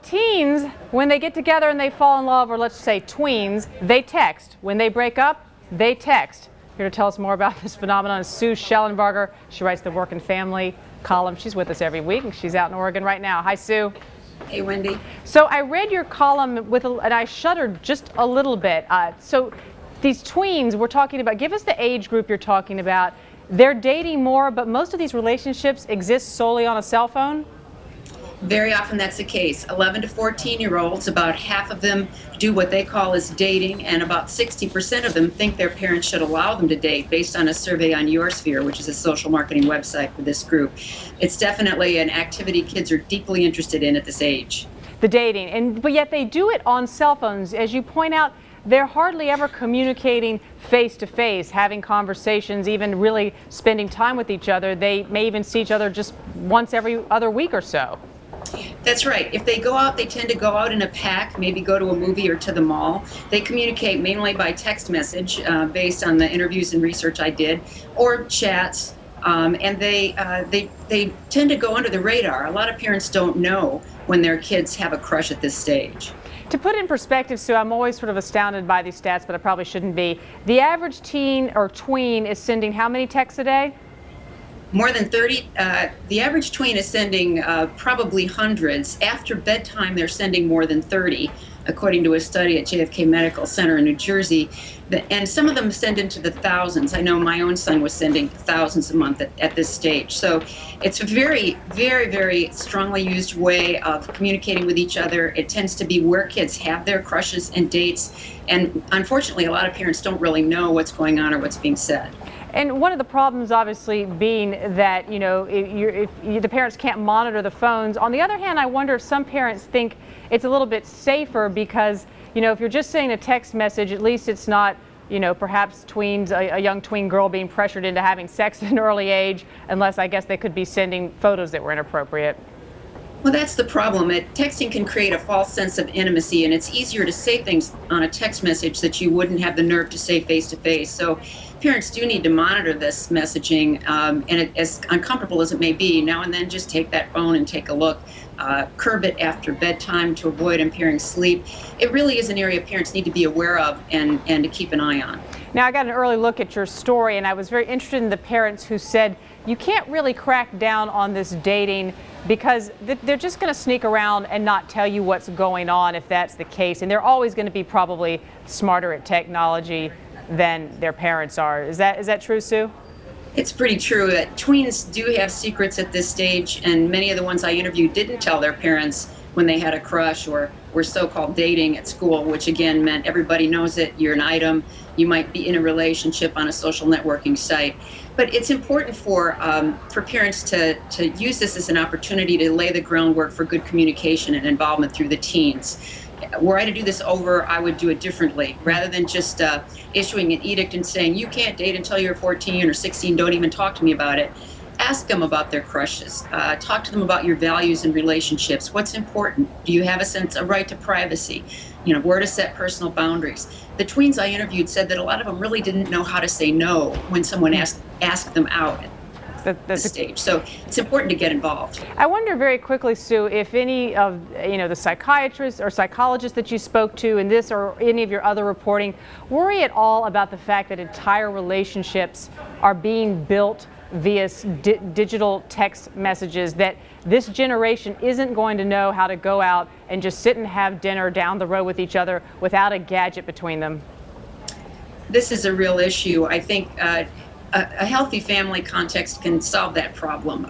Teens, when they get together and they fall in love, or let's say tweens, they text. When they break up, they text. Here to tell us more about this phenomenon is Sue Shellenbarger. She writes the Work and Family column. She's with us every week, and she's out in Oregon right now. Hi, Sue. Hey, Wendy. So I read your column and I shuddered just a little bit. So these tweens we're talking about, give us the age group you're talking about. They're dating more, but most of these relationships exist solely on a cell phone? Very often that's the case. 11 to 14-year-olds, about half of them do what they call as dating, and about 60% of them think their parents should allow them to date, based on a survey on YourSphere, which is a social marketing website for this group. It's definitely an activity kids are deeply interested in at this age. The dating, but yet they do it on cell phones. As you point out, they're hardly ever communicating face-to-face, having conversations, even really spending time with each other. They may even see each other just once every other week or so. That's right. If they go out, they tend to go out in a pack, maybe go to a movie or to the mall. They communicate mainly by text message, based on the interviews and research I did, or chats. And they tend to go under the radar. A lot of parents don't know when their kids have a crush at this stage. To put it in perspective, Sue, I'm always sort of astounded by these stats, but I probably shouldn't be. The average teen or tween is sending how many texts a day? More than 30. The average tween is sending probably hundreds. After bedtime, they're sending more than 30, according to a study at JFK Medical Center in New Jersey. And some of them send into the thousands. I know my own son was sending thousands a month at this stage. So it's a very, very, very strongly used way of communicating with each other. It tends to be where kids have their crushes and dates. And unfortunately, a lot of parents don't really know what's going on or what's being said. And one of the problems obviously being that, you know, if the parents can't monitor the phones. On the other hand, I wonder if some parents think it's a little bit safer because, you know, if you're just sending a text message, at least it's not, you know, perhaps tweens, a young tween girl being pressured into having sex at an early age, unless I guess they could be sending photos that were inappropriate. Well, that's the problem. Texting can create a false sense of intimacy, and it's easier to say things on a text message that you wouldn't have the nerve to say face-to-face. So parents do need to monitor this messaging, and as uncomfortable as it may be, now and then just take that phone and take a look. Curb it after bedtime to avoid impairing sleep. It really is an area parents need to be aware of and to keep an eye on. Now, I got an early look at your story, and I was very interested in the parents who said you can't really crack down on this dating because they're just going to sneak around and not tell you what's going on if that's the case. And they're always going to be probably smarter at technology than their parents are. Is that true, Sue? It's pretty true that tweens do have secrets at this stage, and many of the ones I interviewed didn't tell their parents when they had a crush or were so-called dating at school, which again meant everybody knows it, you're an item, you might be in a relationship on a social networking site. But it's important for parents to use this as an opportunity to lay the groundwork for good communication and involvement through the teens. Were I to do this over, I would do it differently. Rather than just issuing an edict and saying, you can't date until you're 14 or 16, don't even talk to me about it. Ask them about their crushes. Talk to them about your values and relationships. What's important? Do you have a right to privacy? You know, where to set personal boundaries. The tweens I interviewed said that a lot of them really didn't know how to say no when someone asked them out at this stage. So it's important to get involved. I wonder very quickly, Sue, if any of the psychiatrists or psychologists that you spoke to in this or any of your other reporting worry at all about the fact that entire relationships are being built via digital text messages, that this generation isn't going to know how to go out and just sit and have dinner down the road with each other without a gadget between them? This is a real issue. I think a healthy family context can solve that problem.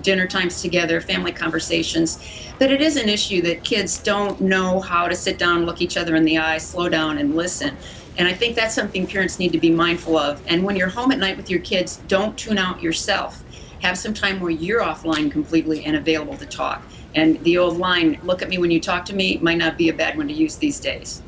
Dinner times together, family conversations. But it is an issue that kids don't know how to sit down, look each other in the eye, slow down and listen. And I think that's something parents need to be mindful of. And when you're home at night with your kids, don't tune out yourself. Have some time where you're offline completely and available to talk. And the old line, look at me when you talk to me, might not be a bad one to use these days.